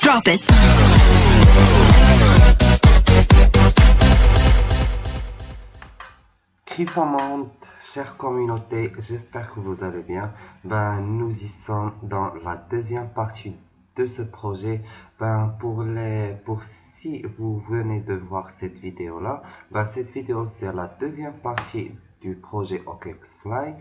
Drop it. Cryptomonde, chère communauté, j'espère que vous allez bien. Nous y sommes dans la deuxième partie de ce projet. Pour si vous venez de voir cette vidéo là, cette vidéo c'est la deuxième partie du projet OKExFly.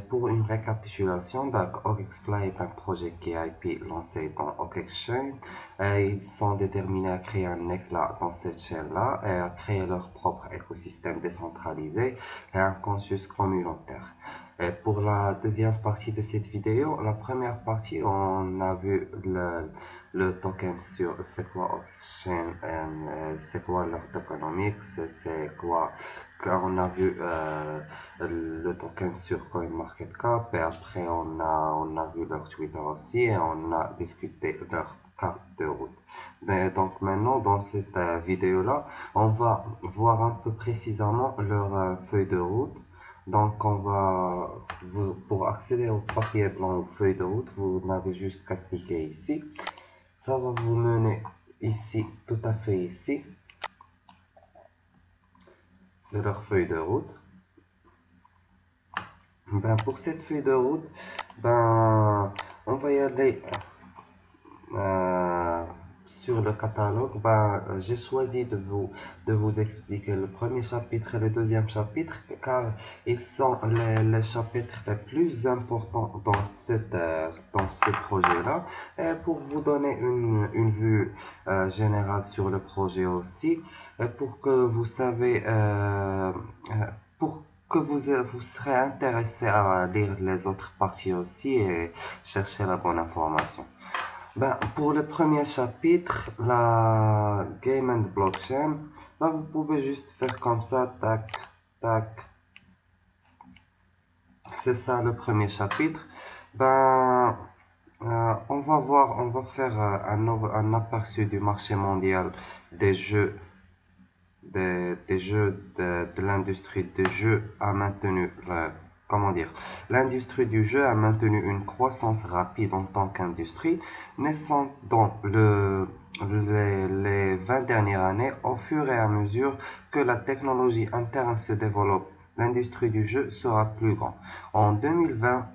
Pour une récapitulation, OKExFly est un projet qui a été lancé dans OKExChain. Ils sont déterminés à créer un éclat dans cette chaîne-là et à créer leur propre écosystème décentralisé et un consensus communautaire. Et pour la deuxième partie de cette vidéo, la première partie, on a vu le token sur c'est quoi OKExChain, c'est quoi leur tokenomics, c'est quoi, on a vu le token sur CoinMarketCap et après on a vu leur Twitter aussi et on a discuté leur carte de route. Donc maintenant dans cette vidéo là, on va voir un peu précisément leur feuille de route. Donc pour accéder au papier blanc ou feuille de route, vous n'avez juste qu'à cliquer ici. Ça va vous mener ici, tout à fait ici. C'est leur feuille de route. Pour cette feuille de route, on va y aller sur le catalogue. J'ai choisi de vous expliquer le premier chapitre et le deuxième chapitre car ils sont les chapitres les plus importants dans ce projet-là, et pour vous donner une vue générale sur le projet aussi, et pour que vous savez pour que vous serez intéressé à lire les autres parties aussi et chercher la bonne information. Pour le premier chapitre, la Game and Blockchain, vous pouvez juste faire comme ça, tac, tac. C'est ça le premier chapitre. On va faire un aperçu du marché mondial des jeux. De l'industrie des jeux a maintenu l'industrie du jeu a maintenu une croissance rapide en tant qu'industrie, naissant dans les 20 dernières années. Au fur et à mesure que la technologie interne se développe, l'industrie du jeu sera plus grande. En 2020,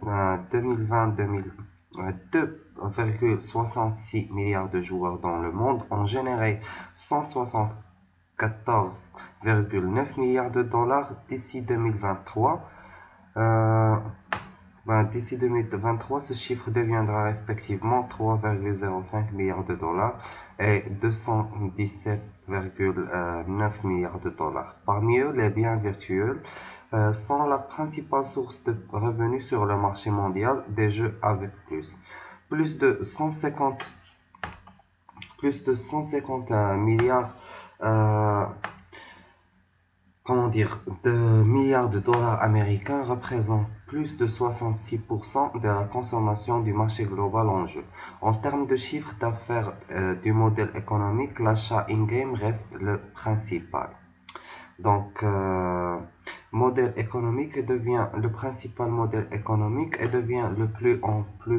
2,66 milliards de joueurs dans le monde ont généré 174,9 milliards de dollars d'ici 2023. D'ici 2023, ce chiffre deviendra respectivement 3,05 milliards de dollars et 217,9 milliards de dollars. Parmi eux, les biens virtuels sont la principale source de revenus sur le marché mondial des jeux avec plus de 150 milliards de milliards de dollars américains, représentent plus de 66% de la consommation du marché global en jeu. En termes de chiffre d'affaires du modèle économique, l'achat in-game reste le principal. Donc, modèle économique devient le principal modèle économique et devient le plus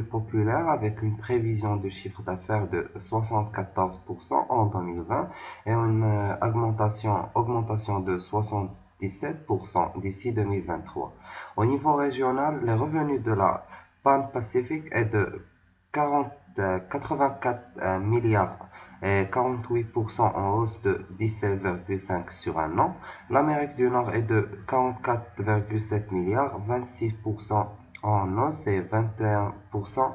populaire, avec une prévision de chiffre d'affaires de 74% en 2020 et une augmentation de 77% d'ici 2023. Au niveau régional, les revenus de la Pan-Pacifique est de 84 milliards et 48% en hausse de 17,5 sur un an. L'Amérique du Nord est de 44,7 milliards, 26% en hausse et 21%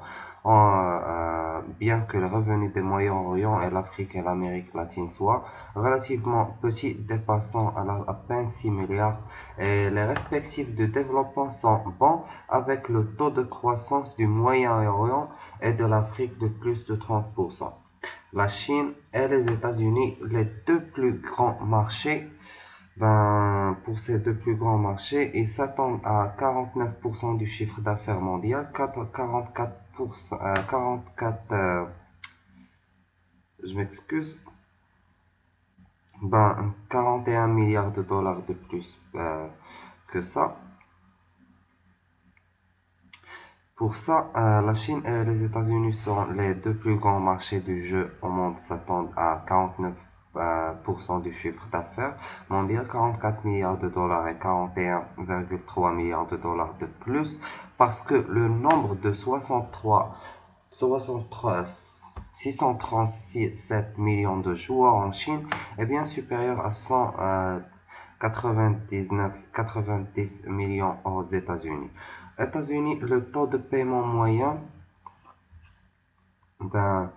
bien que le revenu des Moyen-Orient et l'Afrique et l'Amérique latine soient relativement petits, dépassant à peine 6 milliards, et les respectifs de développement sont bons, avec le taux de croissance du Moyen-Orient et de l'Afrique de plus de 30%. La Chine et les États-Unis, les deux plus grands marchés, pour ces deux plus grands marchés, ils s'attendent à 49% du chiffre d'affaires mondial, 41 milliards de dollars de plus que ça. Pour ça, la Chine et les États-Unis sont les deux plus grands marchés du jeu au monde, s'attendent à 49% du chiffre d'affaires mondial, 44 milliards de dollars et 41,3 milliards de dollars de plus, parce que le nombre de 637 millions de joueurs en Chine est bien supérieur à 90 millions aux États-Unis. États-Unis, le taux de paiement moyen, ben,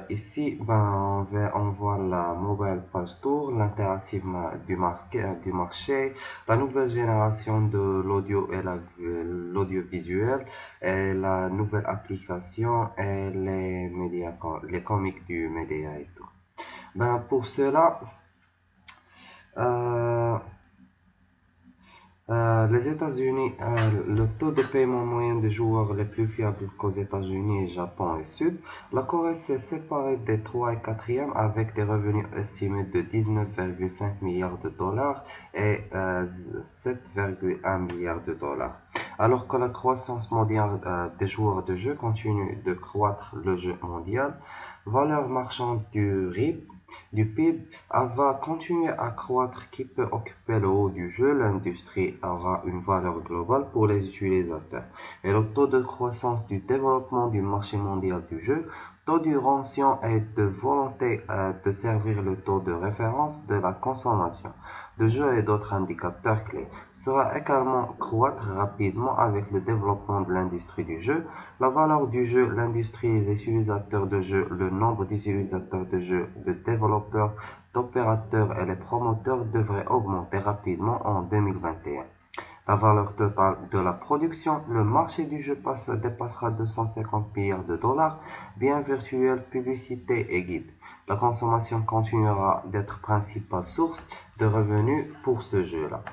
ici, on voit la mobile page tour, l'interactive du marché, la nouvelle génération de l'audio et l'audiovisuel, et la nouvelle application et les médias, les comics du média et tout. Pour cela, euh, les États-Unis, le taux de paiement moyen des joueurs les plus fiables qu'aux États-Unis et Japon et Sud. La Corée s'est séparée des 3 et 4e avec des revenus estimés de 19,5 milliards de dollars et 7,1 milliards de dollars. Alors que la croissance mondiale des joueurs de jeu continue de croître le jeu mondial, valeur marchande du PIB va continuer à croître qui peut occuper le haut du jeu, l'industrie aura une valeur globale pour les utilisateurs. Et le taux de croissance du développement du marché mondial du jeu, taux d'urgence et de volonté de servir le taux de référence de la consommation de jeux et d'autres indicateurs clés sera également croître rapidement avec le développement de l'industrie du jeu, la valeur du jeu, l'industrie des utilisateurs de jeux, le nombre d'utilisateurs de jeux, de développeurs, d'opérateurs et les promoteurs devraient augmenter rapidement en 2021. La valeur totale de la production, le marché du jeu dépassera 250 milliards de dollars, biens virtuels, publicité et guides. La consommation continuera d'être principale source de revenus pour ce jeu-là.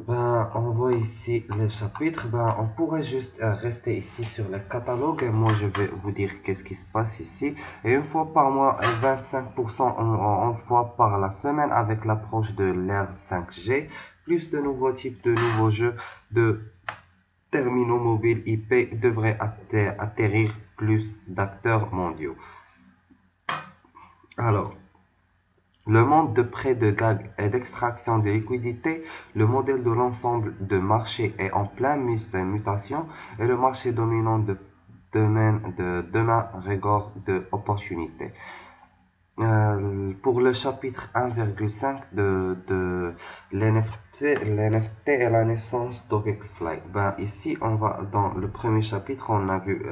On voit ici les chapitres. On pourrait juste rester ici sur le catalogue et moi je vais vous dire qu'est-ce qui se passe ici. Et une fois par mois, 25% une fois par la semaine avec l'approche de l'ère 5G, plus de nouveaux types de nouveaux jeux de terminaux mobiles IP devraient atterrir plus d'acteurs mondiaux. Alors, le monde de prêt de gag et d'extraction de liquidités, le modèle de l'ensemble de marché est en pleine mutation et le marché dominant de demain regorge d'opportunités. Pour le chapitre 1,5 de l'NFT et la naissance d'OkexFly. Ici, on va dans le premier chapitre, on a vu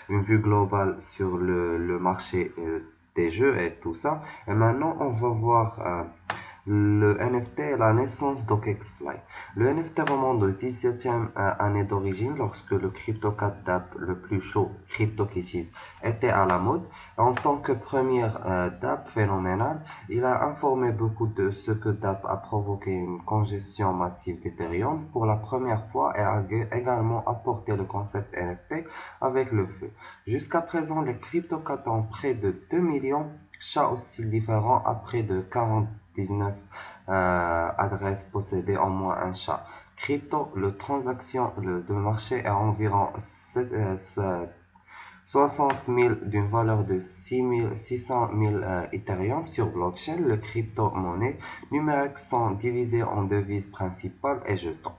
une vue globale sur le marché des jeux et tout ça. Et maintenant, on va voir le NFT et la naissance d'OkexFly. Le NFT remonte au 17e année d'origine lorsque le CryptoCat DApp le plus chaud, CryptoKitties, était à la mode. En tant que première DApp phénoménale, il a informé beaucoup de ce que DApp a provoqué une congestion massive d'Ethereum pour la première fois et a également apporté le concept NFT avec le feu. Jusqu'à présent, les CryptoCats ont près de 2 millions chats au style différent à près de 49 adresses possédées au moins un chat. Crypto, le transaction de marché est environ 60 000 d'une valeur de 600 000 Ethereum sur blockchain. Les crypto-monnaies numériques sont divisées en devises principales et jetons.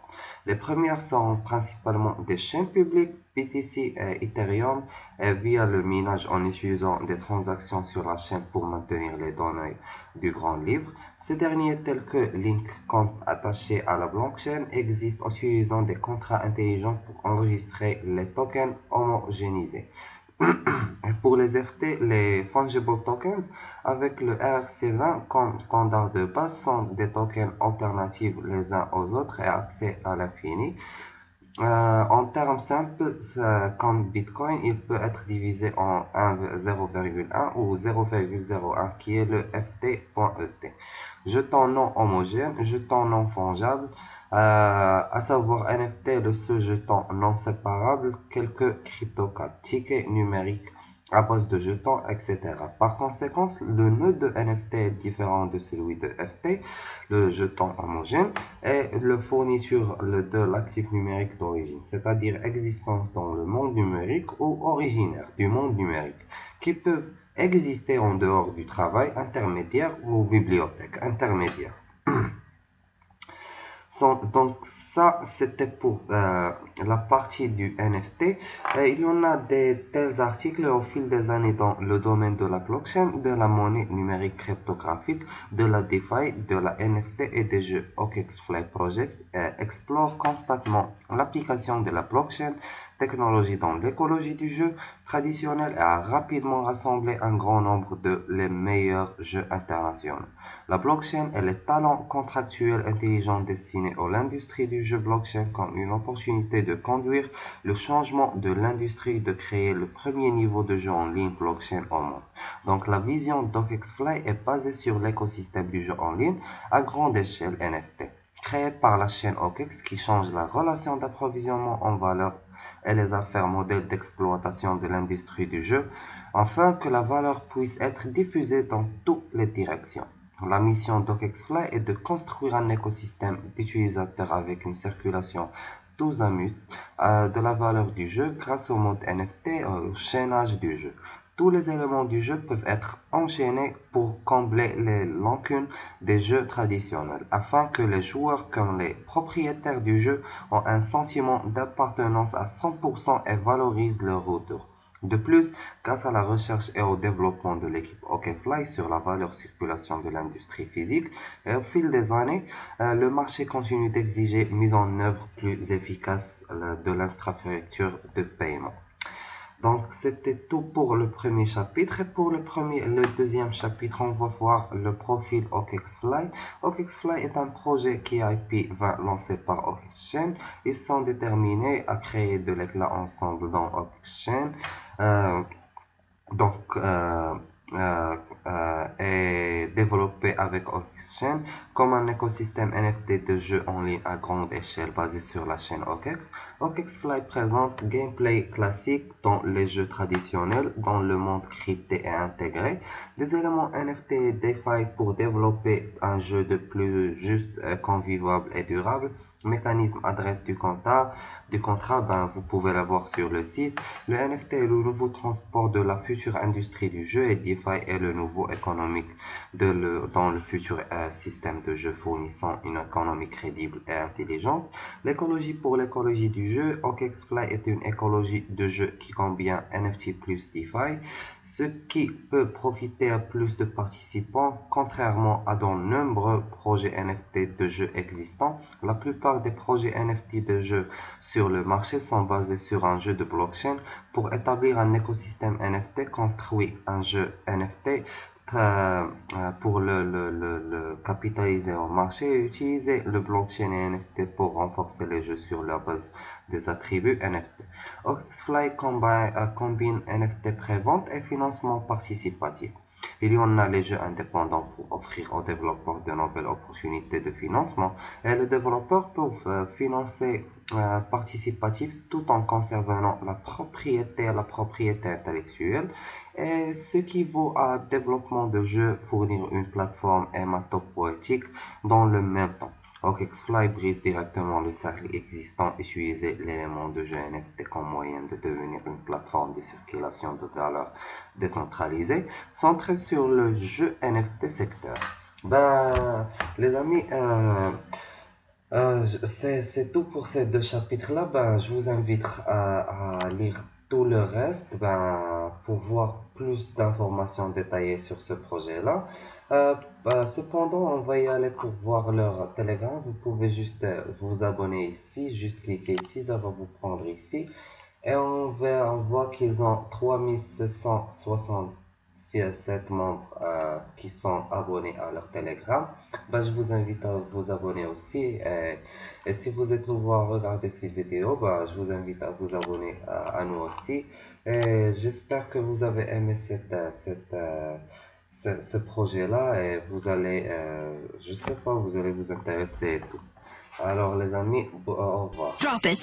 Les premières sont principalement des chaînes publiques, BTC et Ethereum, via le minage en utilisant des transactions sur la chaîne pour maintenir les données du grand livre. Ces derniers, tels que Link, compte attaché à la blockchain, existent en utilisant des contrats intelligents pour enregistrer les tokens homogénéisés. Pour les FT, les Fungible Tokens, avec le ERC20 comme standard de base, sont des tokens alternatifs les uns aux autres et accès à l'infini. En termes simples, comme Bitcoin, il peut être divisé en 0,1 ou 0,01 qui est le FT.ET. Jeton non homogène, jeton non fongible, à savoir NFT, le seul jeton non séparable, quelques cryptocats, tickets numériques à base de jetons, etc. Par conséquent, le nœud de NFT est différent de celui de FT, le jeton homogène, et le fourniture de l'actif numérique d'origine, c'est-à-dire existence dans le monde numérique ou originaire du monde numérique, qui peuvent exister en dehors du travail intermédiaire ou bibliothèque intermédiaire. Donc ça, c'était pour la partie du NFT. Il y en a des tels articles au fil des années dans le domaine de la blockchain, de la monnaie numérique cryptographique, de la DeFi, de la NFT et des jeux. OKXFly Project explore constamment l'application de la blockchain technologie dans l'écologie du jeu traditionnel et a rapidement rassemblé un grand nombre de les meilleurs jeux internationaux. La blockchain et les talents contractuels intelligents destinés à l'industrie du jeu blockchain comme une opportunité de conduire le changement de l'industrie de créer le premier niveau de jeu en ligne blockchain au monde. Donc la vision d'OKXFly est basée sur l'écosystème du jeu en ligne à grande échelle NFT, créé par la chaîne OKX qui change la relation d'approvisionnement en valeur et les affaires modèles d'exploitation de l'industrie du jeu, afin que la valeur puisse être diffusée dans toutes les directions. La mission d'OKXFly est de construire un écosystème d'utilisateurs avec une circulation tous azimuts de la valeur du jeu grâce au mode NFT et au chaînage du jeu. Tous les éléments du jeu peuvent être enchaînés pour combler les lacunes des jeux traditionnels, afin que les joueurs comme les propriétaires du jeu ont un sentiment d'appartenance à 100% et valorisent leur retour. De plus, grâce à la recherche et au développement de l'équipe OKFly sur la valeur circulation de l'industrie physique, et au fil des années, le marché continue d'exiger une mise en œuvre plus efficace de l'infrastructure de paiement. Donc c'était tout pour le premier chapitre, et pour le deuxième chapitre, on va voir le profil OKXFly. OKXFly est un projet qui IP20 lancé par OKXchain. Ils sont déterminés à créer de l'éclat ensemble dans OKXchain. Est développé avec OKXchain comme un écosystème NFT de jeux en ligne à grande échelle basé sur la chaîne OKX. OKXFly présente gameplay classique dans les jeux traditionnels, dans le monde crypté et intégré, des éléments NFT et DeFi pour développer un jeu de plus juste, convivial et durable. Mécanisme adresse du contrat, vous pouvez l'avoir sur le site. Le NFT est le nouveau transport de la future industrie du jeu et DeFi est le nouveau économique dans le futur système de jeu fournissant une économie crédible et intelligente. L'écologie pour l'écologie du jeu. OKXFly est une écologie de jeu qui combine NFT plus DeFi, ce qui peut profiter à plus de participants. Contrairement à de nombreux projets NFT de jeux existants, la plupart des projets NFT de jeux sur le marché sont basés sur un jeu de blockchain. Pour établir un écosystème NFT, construire un jeu NFT pour le capitaliser au marché et utiliser le blockchain et NFT pour renforcer les jeux sur la base des attributs NFT. OKXFly combine NFT pré-vente et financement participatif. Il y en a les jeux indépendants pour offrir aux développeurs de nouvelles opportunités de financement, et les développeurs peuvent financer participatif tout en conservant la propriété intellectuelle, et ce qui vaut à développement de jeux fournir une plateforme hématopoétique dans le même temps. OKXFly brise directement le cercle existant, utiliser l'élément de jeu NFT comme moyen de devenir une plateforme de circulation de valeurs décentralisée, centrée sur le jeu NFT secteur. Les amis, c'est tout pour ces deux chapitres-là. Je vous invite à lire tout le reste pour voir plus d'informations détaillées sur ce projet-là. Cependant, on va y aller pour voir leur Telegram. Vous pouvez juste vous abonner ici, juste cliquer ici, ça va vous prendre ici. Et on voit qu'ils ont 3767 membres qui sont abonnés à leur Telegram. Je vous invite à vous abonner aussi. Et si vous êtes nouveau à regarder cette vidéo, je vous invite à vous abonner à nous aussi. Et j'espère que vous avez aimé ce projet-là et vous allez, je sais pas, vous allez vous intéresser et tout. Alors les amis, au revoir. Drop it.